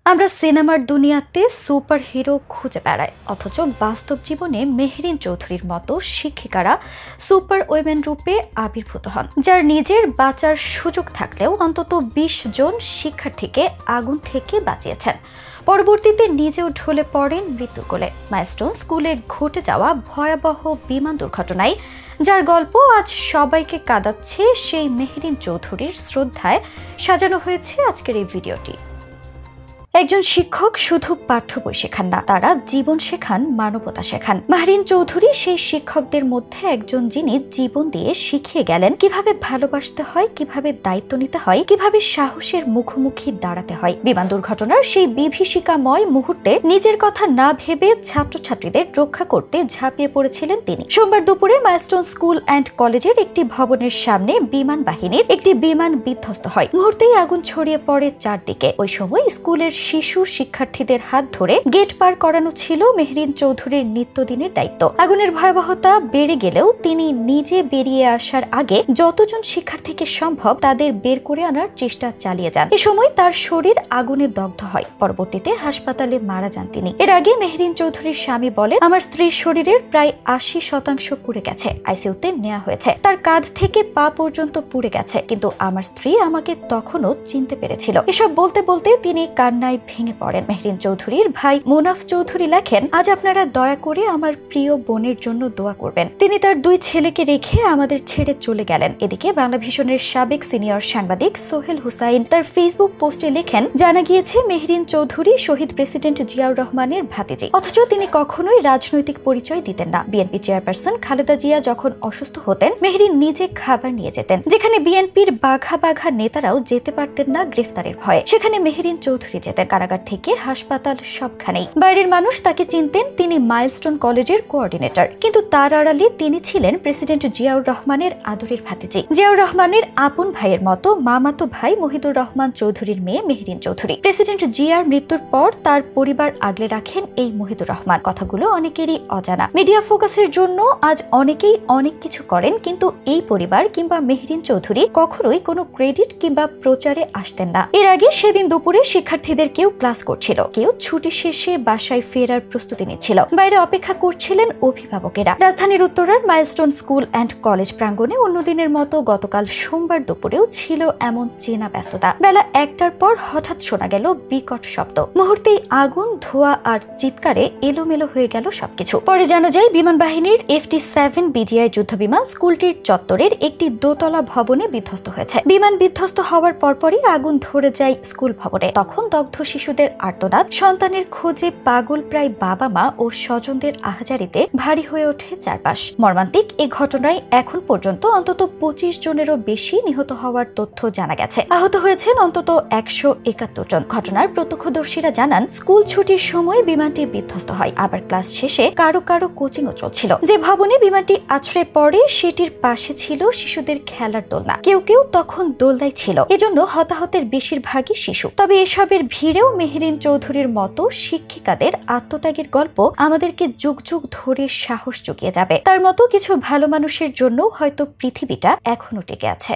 আমরা সিনেমার দুনিয়াতে সুপার হিরো খুঁজে বেড়াই, অথচ বাস্তব জীবনে মেহরিন চৌধুরীর মতো শিক্ষিকারা সুপার ওয়েমেন রূপে আবির্ভূত হন, যার নিজের বাঁচার সুযোগ থাকলেও অন্তত ২০ জন শিক্ষার্থীকে আগুন থেকে বাঁচিয়েছেন। পরবর্তীতে নিজেও ঢলে পড়েন মৃত্যুর কোলে। মাইলস্টোন স্কুলে ঘটে যাওয়া ভয়াবহ বিমান দুর্ঘটনায় যার গল্প আজ সবাইকে কাঁদাচ্ছে, সেই মেহরিন চৌধুরীর শ্রদ্ধায় সাজানো হয়েছে আজকের এই ভিডিওটি। একজন শিক্ষক শুধু পাঠ্য বই শেখান না, তারা জীবন শেখান, মানবতা শেখান। মেহরিন চৌধুরী সেই শিক্ষকদের মধ্যে একজন, যিনি জীবন দিয়ে শিখিয়ে গেলেন কিভাবে ভালোবাসতে হয়, কিভাবে দায়িত্ব নিতে হয়, কিভাবে সাহসের মুখোমুখি দাঁড়াতে হয়। বিমান দুর্ঘটনার সেই বিভীষিকাময় মুহূর্তে নিজের কথা না ভেবে ছাত্রছাত্রীদের রক্ষা করতে ঝাঁপিয়ে পড়েছিলেন তিনি। সোমবার দুপুরে মাইলস্টোন স্কুল অ্যান্ড কলেজের একটি ভবনের সামনে বিমান বাহিনীর একটি বিমান বিধ্বস্ত হয়। মুহূর্তেই আগুন ছড়িয়ে পড়ে চারদিকে। ওই সময় স্কুলের শিশু শিক্ষার্থীদের হাত ধরে গেট পার করানো ছিল মেহরিন চৌধুরীর নিত্যদিনের দায়িত্ব। আগুনের ভয়াবহতা বেড়ে গেলেও তিনি নিজে বেরিয়ে আসার আগে যতজন শিক্ষার্থীকে সম্ভব তাদের বের করে আনার চেষ্টা চালিয়ে যান। এ সময় তার শরীর আগুনে দগ্ধ হয়। পরবর্তীতে হাসপাতালে মারা যান তিনি। এর আগে মেহরিন চৌধুরীর স্বামী বলেন, আমার স্ত্রীর শরীরের প্রায় ৮০% পুড়ে গেছে, আইসিইউতে নেওয়া হয়েছে। তার কাঁধ থেকে পা পর্যন্ত পুড়ে গেছে, কিন্তু আমার স্ত্রী আমাকে তখনও চিনতে পেরেছিল। এসব বলতে বলতে তিনি কান্নায় ভেঙে পড়েন। মেহরিন চৌধুরীর ভাই মোনাফ চৌধুরী লেখেন, আজ আপনারা দয়া করে আমার প্রিয় বোনের জন্য দোয়া করবেন। তিনি তার ২ ছেলেকে রেখে আমাদের ছেড়ে চলে গেলেন। এদিকে বাংলাভিশনের সাবেক সিনিয়র সাংবাদিক সোহেল হুসাইন তার ফেসবুক পোস্টে লেখেন, জানা গিয়েছে মেহরিন চৌধুরী শহীদ প্রেসিডেন্ট জিয়াউর রহমানের ভাতিজি, অথচ তিনি কখনোই রাজনৈতিক পরিচয় দিতেন না। বিএনপি চেয়ারপারসন খালেদা জিয়া যখন অসুস্থ হতেন, মেহরিন নিজে খাবার নিয়ে যেতেন। যেখানে বিএনপির বাঘা বাঘা নেতারাও যেতে পারতেন না গ্রেফতারের ভয়ে, সেখানে মেহরিন চৌধুরী যেতেন। কারাগার থেকে হাসপাতাল, সবখানেই বাইরের মানুষ তাকে চিনতেন। তিনি মাইলস্টোন কলেজের কোঅর্ডিনেটর, কিন্তু তার আড়ালে তিনি ছিলেন প্রেসিডেন্ট জিয়াউর রহমানের আদরের ভাতিজি। জিয়াউর রহমানের আপন ভাইয়ের মতো মামাতো ভাই মহিদুর রহমান চৌধুরীর মেয়ে মেহরিন চৌধুরী। প্রেসিডেন্ট জিয়ার মৃত্যুর পর তার পরিবার আগলে রাখেন এই মহিদুর রহমান। কথাগুলো অনেকেরই অজানা। মিডিয়া ফোকাসের জন্য আজ অনেকেই অনেক কিছু করেন, কিন্তু এই পরিবার কিংবা মেহরিন চৌধুরী কখনোই কোনো ক্রেডিট কিংবা প্রচারে আসতেন না। এর আগে সেদিন দুপুরে শিক্ষার্থীদের কেউ ক্লাস করছিল, কেউ ছুটি শেষে বাসায় ফেরার প্রস্তুতি নিচ্ছিল, বাইরে অপেক্ষা করছিলেন অভিভাবকেরা। রাজধানীর উত্তরার মাইলস্টোন স্কুল অ্যান্ড কলেজ প্রাঙ্গণে অন্যদিনের মতো গতকাল সোমবার দুপুরেও ছিল এমন চেনা ব্যস্ততা। বেলা ১টার পর হঠাৎ শোনা গেল বিকট শব্দ। মুহূর্তেই আগুন, ধোঁয়া আর চিৎকারে এলোমেলো হয়ে গেল সবকিছু। পরে জানা যায় বিমান বাহিনীর FT-7 BGI যুদ্ধ বিমান স্কুলটির চত্বরের একটি দোতলা ভবনে বিধ্বস্ত হয়েছে। বিমান বিধ্বস্ত হওয়ার পরপরই আগুন ধরে যায় স্কুল ভবনে। তখন দগ্ধ শিশুদের আর্তনাদ, সন্তানের খোঁজে পাগল প্রায় বাবা মা ও স্বজনদের আহাজারিতে ভারী হয়ে ওঠে চারপাশ। মর্মান্তিক এ ঘটনায় এখন পর্যন্ত অন্তত ২৫ জনেরও বেশি নিহত হওয়ার তথ্য জানা গেছে। আহত হয়েছেন অন্তত ১৭১ জন। ঘটনার প্রত্যক্ষদর্শীরা জানান, স্কুল ছুটির সময় বিমানটি বিধ্বস্ত হয়। আবার ক্লাস শেষে কারো কারো কোচিংও চলছিল। যে ভবনে বিমানটি আছড়ে পড়ে সেটির পাশে ছিল শিশুদের খেলার দোলনা। কেউ কেউ তখন দোলনায় ছিল, এজন্য হতাহতের বেশিরভাগই শিশু। তবে এসবের ভিড়েও মেহরিন চৌধুরীর মতো শিক্ষিকাদের আত্মত্যাগের গল্প আমাদেরকে যুগ যুগ ধরে সাহস জুগিয়ে যাবে। তার মতো কিছু ভালো মানুষের জন্য হয়তো পৃথিবীটা এখনো টিকে আছে।